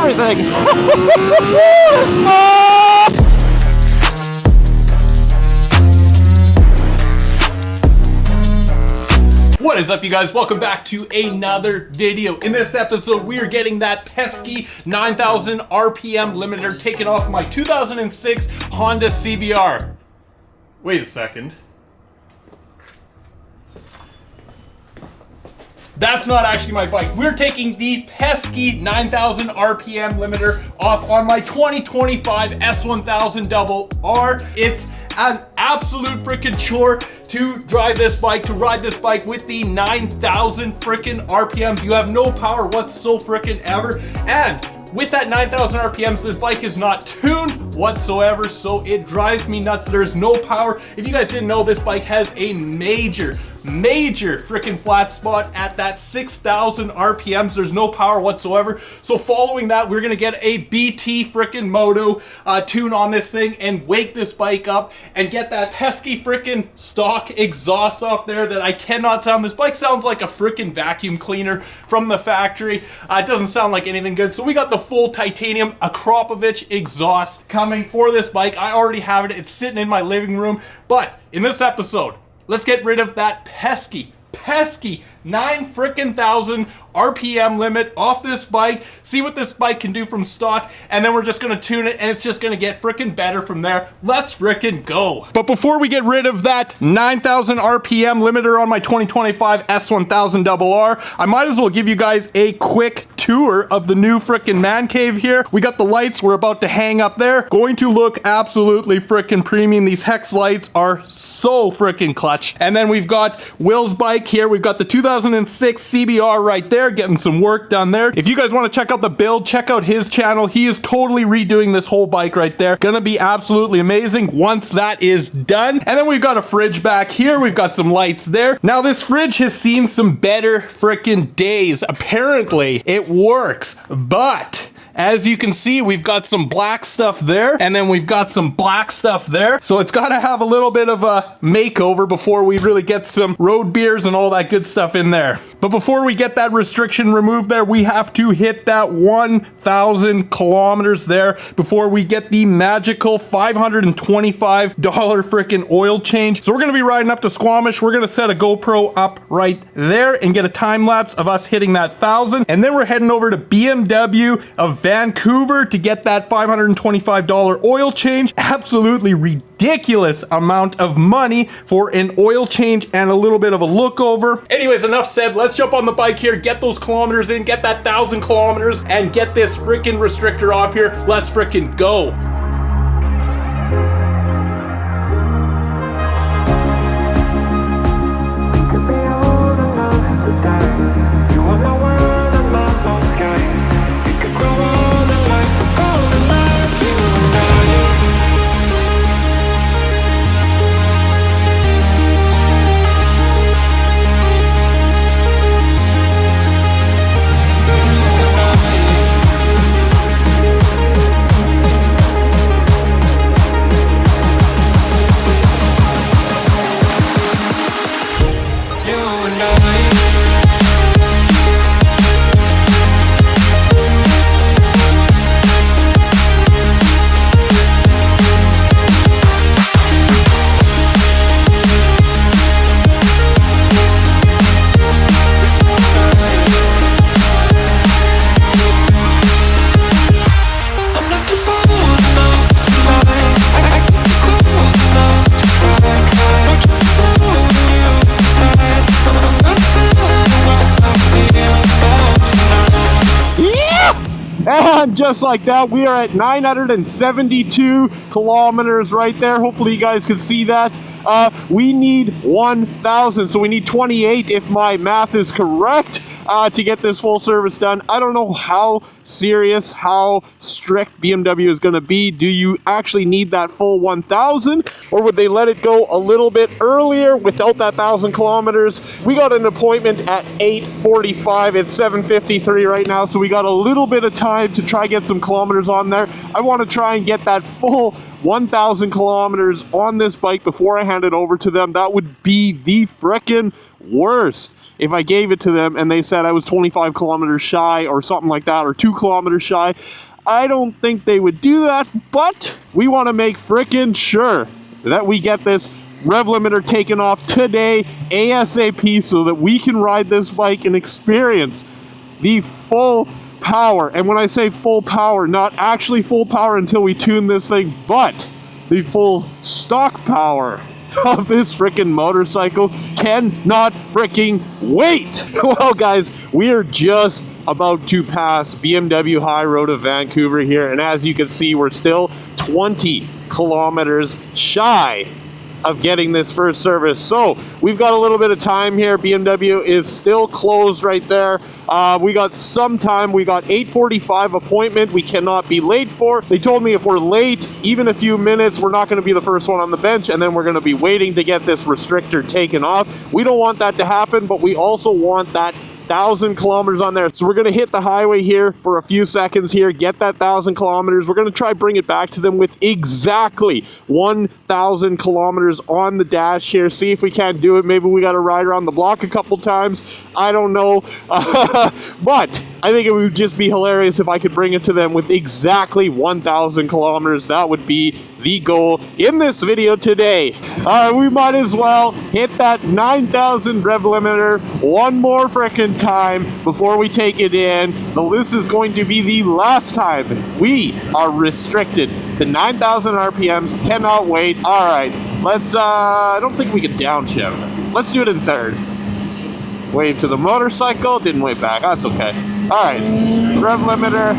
everything. What is up, you guys? Welcome back to another video. In this episode, we are getting that pesky 9,000 RPM limiter taken off my 2006 Honda CBR. Wait a second. That's not actually my bike. We're taking the pesky 9,000 RPM limiter off on my 2025 S1000RR. It's an absolute freaking chore to drive this bike, to ride this bike with the 9,000 freaking RPMs. You have no power whatsoever, and with that 9,000 RPMs, this bike is not tuned whatsoever, so it drives me nuts. There's no power. If you guys didn't know, this bike has a major freaking flat spot at that 6,000 RPMs. There's no power whatsoever. So following that, we're gonna get a BT freaking Moto tune on this thing and wake this bike up and get that pesky freaking stock exhaust off there that I cannot sound. This bike sounds like a freaking vacuum cleaner from the factory. It doesn't sound like anything good. So we got the full titanium Akropovich exhaust coming for this bike. I already have it. It's sitting in my living room. But in this episode, let's get rid of that pesky 9,000 RPM limit off this bike, see what this bike can do from stock, and then we're just gonna tune it and it's just gonna get freaking better from there. Let's freaking go. But before we get rid of that 9,000 RPM limiter on my 2025 S1000RR, I might as well give you guys a quick tour of the new freaking man cave here. We got the lights we're about to hang up there. Going to look absolutely freaking premium. These hex lights are so freaking clutch. And then we've got Will's bike here. We've got the 2006 CBR right there, getting some work done there. If you guys want to check out the build, check out his channel. He is totally redoing this whole bike right there. Gonna be absolutely amazing once that is done. And then we've got a fridge back here. We've got some lights there. Now this fridge has seen some better freaking days. Apparently it works, but as you can see, we've got some black stuff there, and then we've got some black stuff there. So it's got to have a little bit of a makeover before we really get some road beers and all that good stuff in there. But before we get that restriction removed there, we have to hit that 1,000 kilometers there before we get the magical $525 freaking oil change. So we're going to be riding up to Squamish. We're going to set a GoPro up right there and get a time lapse of us hitting that 1,000. And then we're heading over to BMW of Vancouver to get that $525 oil change. Absolutely ridiculous amount of money for an oil change and a little bit of a look over. Anyways, enough said. Let's jump on the bike here, get those kilometers in, get that 1,000 kilometers, and get this freaking restrictor off here. Let's freaking go. And just like that, we are at 972 kilometers right there. Hopefully you guys can see that. We need 1,000, so we need 28 if my math is correct to get this full service done. I don't know how serious, how strict BMW is going to be. Do you actually need that full 1,000, or would they let it go a little bit earlier without that 1,000 kilometers? We got an appointment at 8:45. It's 7:53 right now, so we got a little bit of time to try get some kilometers on there. I want to try and get that full 1,000 kilometers on this bike before I hand it over to them. That would be the frickin' worst if I gave it to them and they said I was 25 kilometers shy or something like that, or 2 kilometers shy. I don't think they would do that, but we want to make frickin' sure that we get this rev limiter taken off today ASAP so that we can ride this bike and experience the full power. And when I say full power, not actually full power until we tune this thing, but the full stock power of this freaking motorcycle. Cannot freaking wait. Well guys, we are just about to pass BMW High Road of Vancouver here, and as you can see, we're still 20 kilometers shy of getting this first service. So we've got a little bit of time here. BMW is still closed right there. We got some time. We got 8:45 appointment we cannot be late for. They told me if we're late even a few minutes, we're not going to be the first one on the bench, and then we're going to be waiting to get this restrictor taken off. We don't want that to happen, but we also want that 1,000 kilometers on there. So we're going to hit the highway here for a few seconds here, get that 1,000 kilometers. We're going to try bring it back to them with exactly 1,000 kilometers on the dash here. See if we can't do it. Maybe we got to ride around the block a couple times. I don't know. But I think it would just be hilarious if I could bring it to them with exactly 1,000 kilometers. That would be the goal in this video today. We might as well hit that 9,000 rev limiter one more frickin' time before we take it in. This is going to be the last time we are restricted to 9,000 RPMs. Cannot wait. All right, let's, I don't think we can downshift. Let's do it in third. Wave to the motorcycle, didn't wave back, that's okay. All right, rev limiter,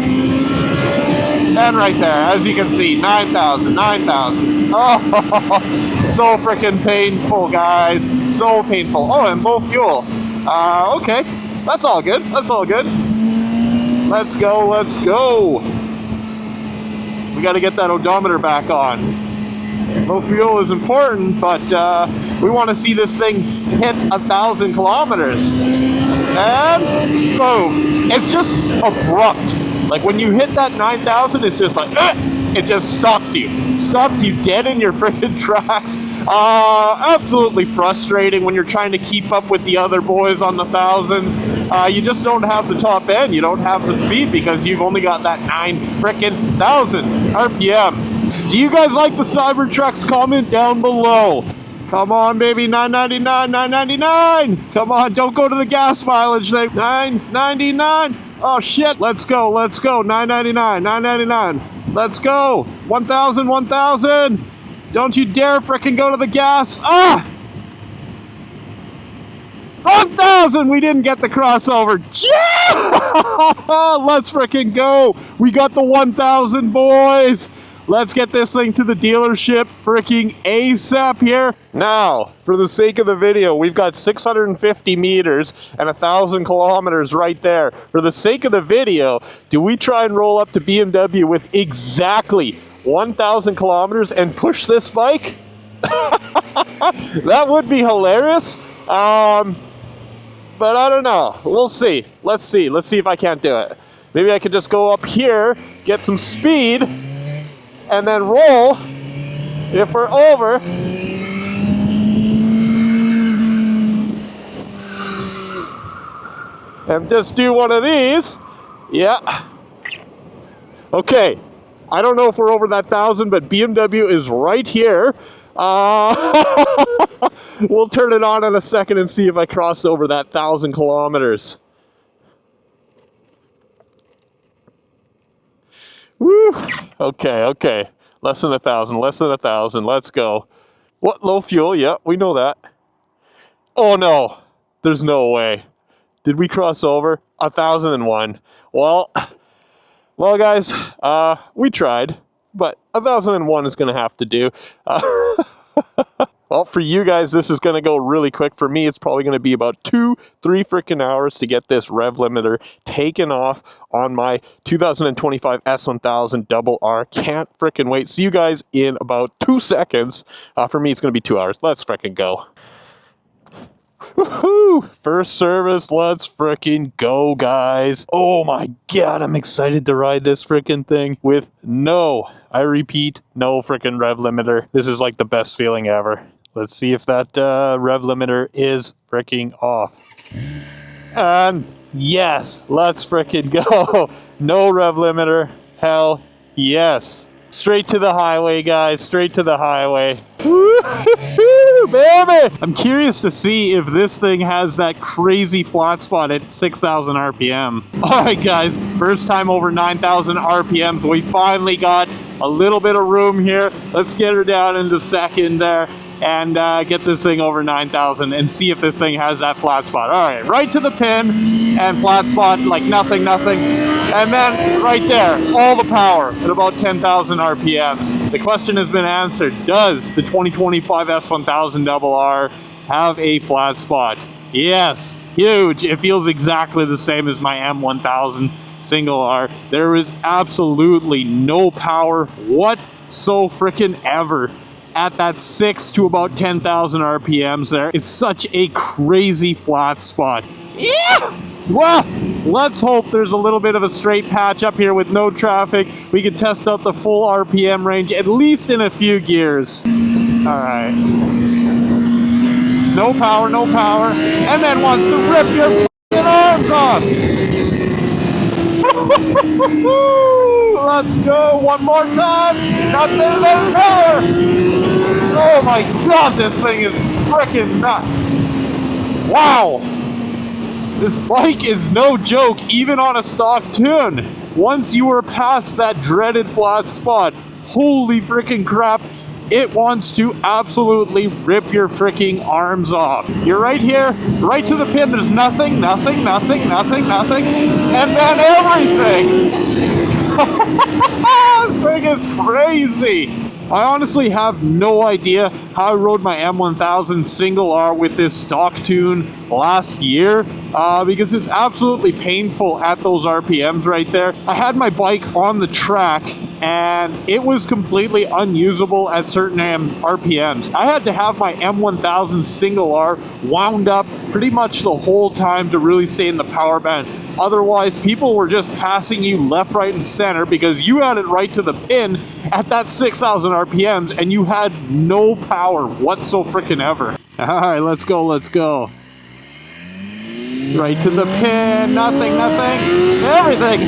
and right there, as you can see, 9,000, 9,000. Oh, so freaking painful, guys, so painful. Oh, and low fuel. Okay, that's all good, that's all good. Let's go, let's go. We gotta get that odometer back on. Low fuel is important, but we want to see this thing hit 1,000 kilometers. And boom. It's just abrupt. Like when you hit that 9,000, it's just like, it just stops you. Stops you dead in your freaking tracks. Absolutely frustrating when you're trying to keep up with the other boys on the thousands. You just don't have the top end. You don't have the speed because you've only got that 9,000 RPM. Do you guys like the Cybertrucks? Comment down below. Come on, baby, 999, 999. Come on, don't go to the gas mileage thing. 999. Oh shit, let's go, 999, 999. Let's go, 1,000, 1,000. Don't you dare frickin' go to the gas. 1,000, we didn't get the crossover. Yeah! Let's frickin' go. We got the 1,000, boys. Let's get this thing to the dealership freaking ASAP here. Now, for the sake of the video, we've got 650 meters and 1,000 kilometers right there. For the sake of the video, do we try and roll up to BMW with exactly 1,000 kilometers and push this bike? That would be hilarious. But I don't know. We'll see. Let's see. Let's see if I can't do it. Maybe I could just go up here, get some speed, and then roll if we're over. And just do one of these. Yeah. Okay. I don't know if we're over that 1,000, but BMW is right here. We'll turn it on in a second and see if I crossed over that 1,000 kilometers. Woo! Okay, okay. Less than 1,000, less than 1,000. Let's go. What? Low fuel? Yeah, we know that. Oh no! There's no way. Did we cross over? 1,001. Well, guys, we tried, but 1,001 is going to have to do. Well, for you guys, this is going to go really quick. For me, it's probably going to be about 2-3 freaking hours to get this rev limiter taken off on my 2025 S1000RR. Can't freaking wait. See you guys in about 2 seconds. For me, it's going to be 2 hours. Let's freaking go. Woohoo! First service, let's freaking go, guys. Oh my god, I'm excited to ride this freaking thing with no, I repeat, no freaking rev limiter. This is like the best feeling ever. Let's see if that rev limiter is freaking off. And yes, let's frickin' go. No rev limiter. Hell yes. Straight to the highway, guys. Straight to the highway. Woo-hoo-hoo, baby! I'm curious to see if this thing has that crazy flat spot at 6,000 RPM. Alright, guys. First time over 9,000 RPMs. We finally got a little bit of room here. Let's get her down into second there and get this thing over 9,000 and see if this thing has that flat spot. All right, right to the pin and flat spot like nothing. And then right there, all the power at about 10,000 RPMs. The question has been answered. Does the 2025 S1000RR have a flat spot? Yes, huge. It feels exactly the same as my M1000 single R. There is absolutely no power whatsoever at that 6 to about 10,000 RPMs there. It's such a crazy flat spot. Yeah! Well, let's hope there's a little bit of a straight patch up here with no traffic. We can test out the full RPM range, at least in a few gears. Alright. No power. And then wants to rip your f***ing arms off. Let's go one more time. Nothing but power. Oh my god, this thing is freaking nuts. Wow. This bike is no joke, even on a stock tune. Once you were past that dreaded flat spot, holy freaking crap, it wants to absolutely rip your freaking arms off. You're right here, right to the pin. There's nothing. And then everything. This thing is crazy. I honestly have no idea how I rode my M1000 single R with this stock tune last year because it's absolutely painful at those RPMs right there. I had my bike on the track and it was completely unusable at certain RPMs. I had to have my M1000 single R wound up pretty much the whole time to really stay in the power band. Otherwise, people were just passing you left, right, and center because you had it right to the pin at that 6,000 RPMs and you had no power whatsoever. Alright, let's go. Right to the pin, nothing, everything.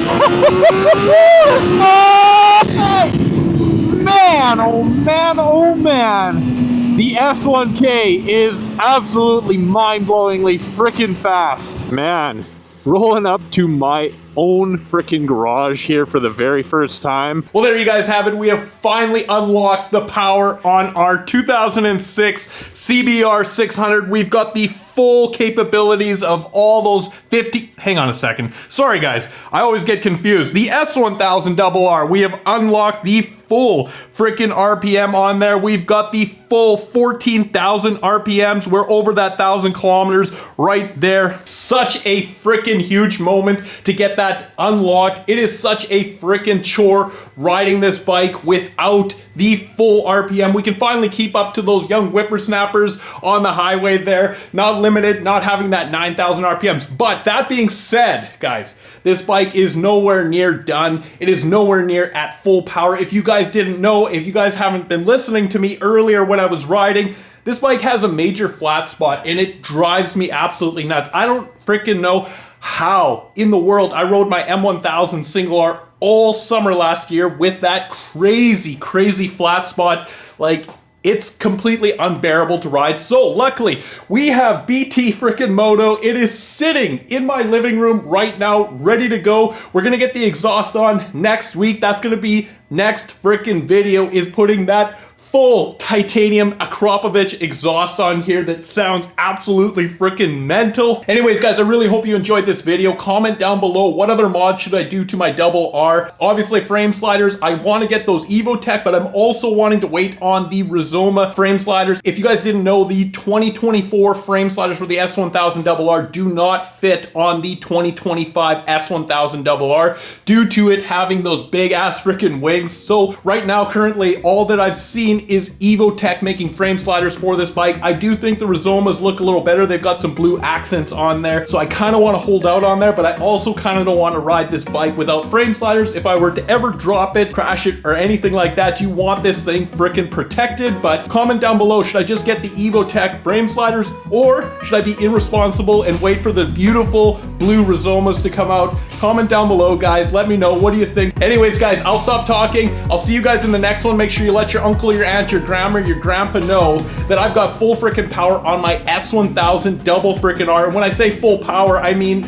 Oh man. The S1K is absolutely mind-blowingly freaking fast. Man, rolling up to my own freaking garage here for the very first time. Well, there you guys have it. We have finally unlocked the power on our 2006 CBR 600. We've got the full capabilities of all those 50... Hang on a second. Sorry, guys. I always get confused. The S1000RR, we have unlocked the full freaking RPM on there. We've got the full 14,000 RPMs. We're over that 1,000 kilometers right there. Such a freaking huge moment to get that unlocked. It is such a freaking chore riding this bike without the full RPM. We can finally keep up to those young whippersnappers on the highway there. Not limited, not having that 9,000 RPMs. But that being said, guys, this bike is nowhere near done. It is nowhere near at full power. If you guys didn't know, if you guys haven't been listening to me earlier when I was riding, this bike has a major flat spot and it drives me absolutely nuts. I don't freaking know how in the world I rode my M1000 single R all summer last year with that crazy flat spot. Like, it's completely unbearable to ride. So luckily, we have BT frickin' Moto. It is sitting in my living room right now, ready to go. We're gonna get the exhaust on next week. That's gonna be next frickin' video, is putting that full titanium Akropovich exhaust on here that sounds absolutely freaking mental. Anyways, guys, I really hope you enjoyed this video. Comment down below, what other mods should I do to my double R? Obviously, frame sliders. I want to get those Evotech, but I'm also wanting to wait on the Rizoma frame sliders. If you guys didn't know, the 2024 frame sliders for the S1000RR do not fit on the 2025 S1000RR due to it having those big ass freaking wings. So right now, currently, all that I've seen is Evotech making frame sliders for this bike. I do think the Rizomas look a little better. They've got some blue accents on there, so I kind of want to hold out on there, but I also kind of don't want to ride this bike without frame sliders. If I were to ever drop it, crash it, or anything like that, you want this thing freaking protected. But comment down below, should I just get the Evotech frame sliders, or should I be irresponsible and wait for the beautiful blue Rizomas to come out? Comment down below, guys. Let me know. What do you think? Anyways, guys, I'll stop talking. I'll see you guys in the next one. Make sure you let your uncle, your aunt, your grandma, your grandpa know that I've got full freaking power on my S1000 double freaking R. When I say full power, I mean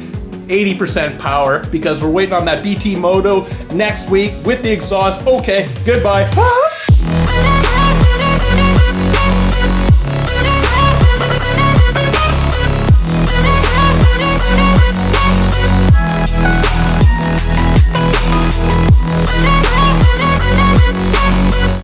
80% power, because we're waiting on that BT Moto next week with the exhaust. Okay, goodbye.